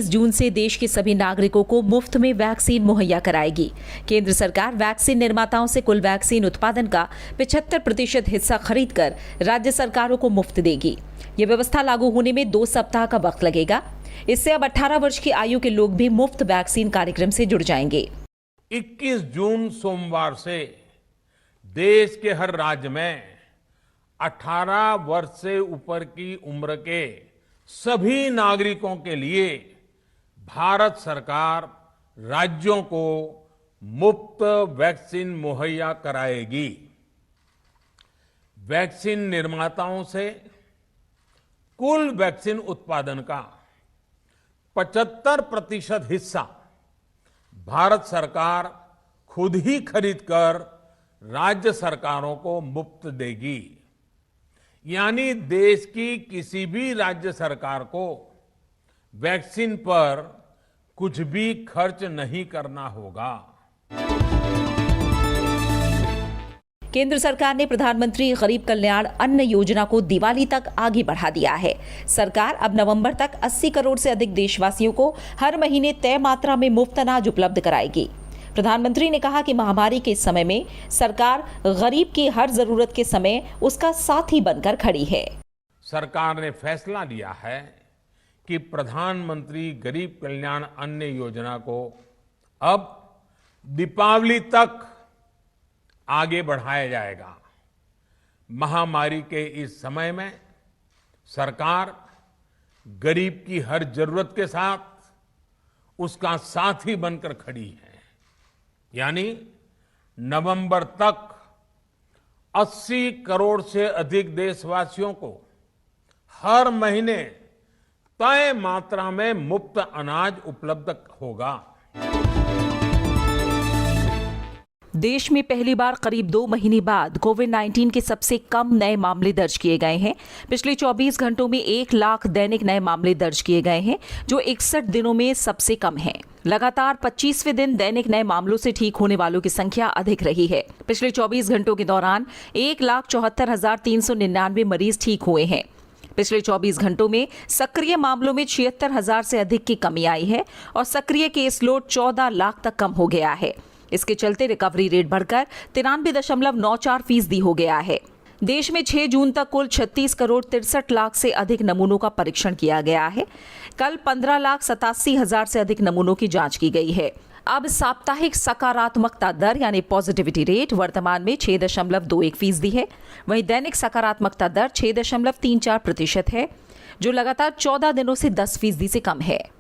जून से देश के सभी नागरिकों को मुफ्त में वैक्सीन मुहैया कराएगी। केंद्र सरकार वैक्सीन निर्माताओं से कुल वैक्सीन उत्पादन का 75% हिस्सा खरीदकर राज्य सरकारों को मुफ्त देगी। ये व्यवस्था लागू होने में 2 सप्ताह का वक्त लगेगा। इससे अब 18 वर्ष की आयु के लोग भी मुफ्त वैक्सीन कार्यक्रम से जुड़ जाएंगे। 21 जून सोमवार से देश के हर राज्य में 18 वर्ष से ऊपर की उम्र के सभी नागरिकों के लिए भारत सरकार राज्यों को मुफ्त वैक्सीन मुहैया कराएगी। वैक्सीन निर्माताओं से कुल वैक्सीन उत्पादन का 75% हिस्सा भारत सरकार खुद ही खरीदकर राज्य सरकारों को मुफ्त देगी। यानी देश की किसी भी राज्य सरकार को वैक्सीन पर कुछ भी खर्च नहीं करना होगा। केंद्र सरकार ने प्रधानमंत्री गरीब कल्याण अन्न योजना को दिवाली तक आगे बढ़ा दिया है। सरकार अब नवंबर तक 80 करोड़ से अधिक देशवासियों को हर महीने तय मात्रा में मुफ्त अनाज उपलब्ध कराएगी। प्रधानमंत्री ने कहा कि महामारी के समय में सरकार गरीब की हर जरूरत के समय उसका साथी बनकर खड़ी है। सरकार ने फैसला लिया है कि प्रधानमंत्री गरीब कल्याण अन्न योजना को अब दीपावली तक आगे बढ़ाया जाएगा। महामारी के इस समय में सरकार गरीब की हर जरूरत के साथ उसका साथी बनकर खड़ी है। यानी नवंबर तक 80 करोड़ से अधिक देशवासियों को हर महीने तय मात्रा में मुफ्त अनाज उपलब्ध होगा। देश में पहली बार करीब 2 महीने बाद कोविड-19 के सबसे कम नए मामले दर्ज किए गए हैं। पिछले 24 घंटों में 1 लाख दैनिक नए मामले दर्ज किए गए हैं, जो 61 दिनों में सबसे कम है। लगातार 25वें दिन दैनिक नए मामलों से ठीक होने वालों की संख्या अधिक रही है। पिछले 24 घंटों के दौरान 1,74,399 मरीज ठीक हुए हैं। पिछले 24 घंटों में सक्रिय मामलों में 76,000 से अधिक की कमी आई है और सक्रिय केस लोड 14 लाख तक कम हो गया है। इसके चलते रिकवरी रेट बढ़कर 93.94% हो गया है। देश में 6 जून तक कुल 36 करोड़ 63 लाख से अधिक नमूनों का परीक्षण किया गया है। कल 15,87,000 से अधिक नमूनों की जांच की गई है। अब साप्ताहिक सकारात्मकता दर यानी पॉजिटिविटी रेट वर्तमान में 6.21% है। वहीं दैनिक सकारात्मकता दर 6.34% है, जो लगातार 14 दिनों से 10% से कम है।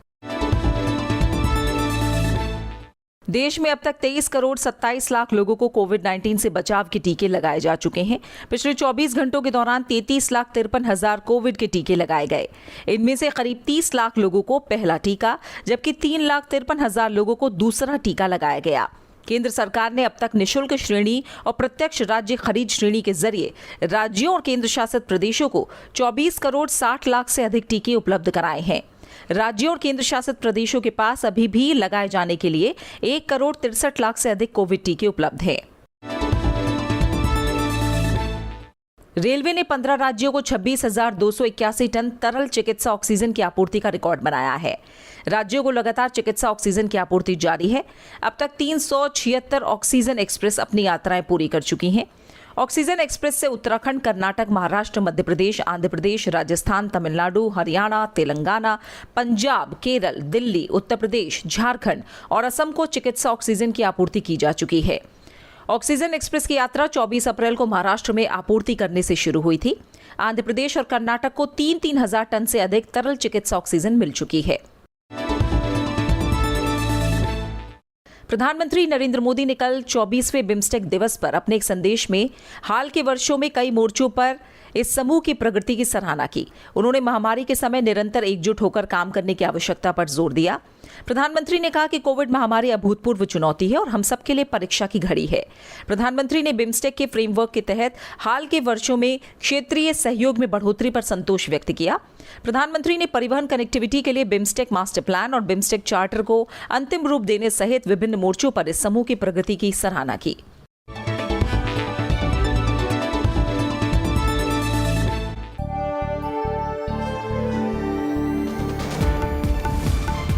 देश में अब तक 23 करोड़ 27 लाख लोगों को कोविड-19 से बचाव के टीके लगाए जा चुके हैं। पिछले 24 घंटों के दौरान 33,53,000 कोविड के टीके लगाए गए। इनमें से करीब 30 लाख लोगों को पहला टीका, जबकि 3,53,000 लोगों को दूसरा टीका लगाया गया। केंद्र सरकार ने अब तक निःशुल्क श्रेणी और प्रत्यक्ष राज्य खरीद श्रेणी के जरिए राज्यों और केंद्र शासित प्रदेशों को 24 करोड़ 60 लाख से अधिक टीके उपलब्ध कराए हैं। राज्यों और केंद्र शासित प्रदेशों के पास अभी भी लगाए जाने के लिए 1 करोड़ 63 लाख से अधिक कोविड टीके उपलब्ध हैं। रेलवे ने 15 राज्यों को 26,281 टन तरल चिकित्सा ऑक्सीजन की आपूर्ति का रिकॉर्ड बनाया है। राज्यों को लगातार चिकित्सा ऑक्सीजन की आपूर्ति जारी है। अब तक 376 ऑक्सीजन एक्सप्रेस अपनी यात्राएं पूरी कर चुकी हैं। ऑक्सीजन एक्सप्रेस से उत्तराखंड, कर्नाटक, महाराष्ट्र, मध्य प्रदेश, आंध्र प्रदेश, राजस्थान, तमिलनाडु, हरियाणा, तेलंगाना, पंजाब, केरल, दिल्ली, उत्तर प्रदेश, झारखंड और असम को चिकित्सा ऑक्सीजन की आपूर्ति की जा चुकी है। ऑक्सीजन एक्सप्रेस की यात्रा 24 अप्रैल को महाराष्ट्र में आपूर्ति करने से शुरू हुई थी। आंध्र प्रदेश और कर्नाटक को 3-3 हजार टन से अधिक तरल चिकित्सा ऑक्सीजन मिल चुकी है। प्रधानमंत्री नरेंद्र मोदी ने कल 24वें बिम्स्टेक दिवस पर अपने एक संदेश में हाल के वर्षों में कई मोर्चों पर इस समूह की प्रगति की सराहना की। उन्होंने महामारी के समय निरंतर एकजुट होकर काम करने की आवश्यकता पर जोर दिया। प्रधानमंत्री ने कहा कि कोविड महामारी अभूतपूर्व चुनौती है और हम सबके लिए परीक्षा की घड़ी है। प्रधानमंत्री ने बिम्स्टेक के फ्रेमवर्क के तहत हाल के वर्षों में क्षेत्रीय सहयोग में बढ़ोतरी पर संतोष व्यक्त किया। प्रधानमंत्री ने परिवहन कनेक्टिविटी के लिए बिम्स्टेक मास्टर प्लान और बिम्स्टेक चार्टर को अंतिम रूप देने सहित विभिन्न मोर्चों पर इस समूह की प्रगति की सराहना की।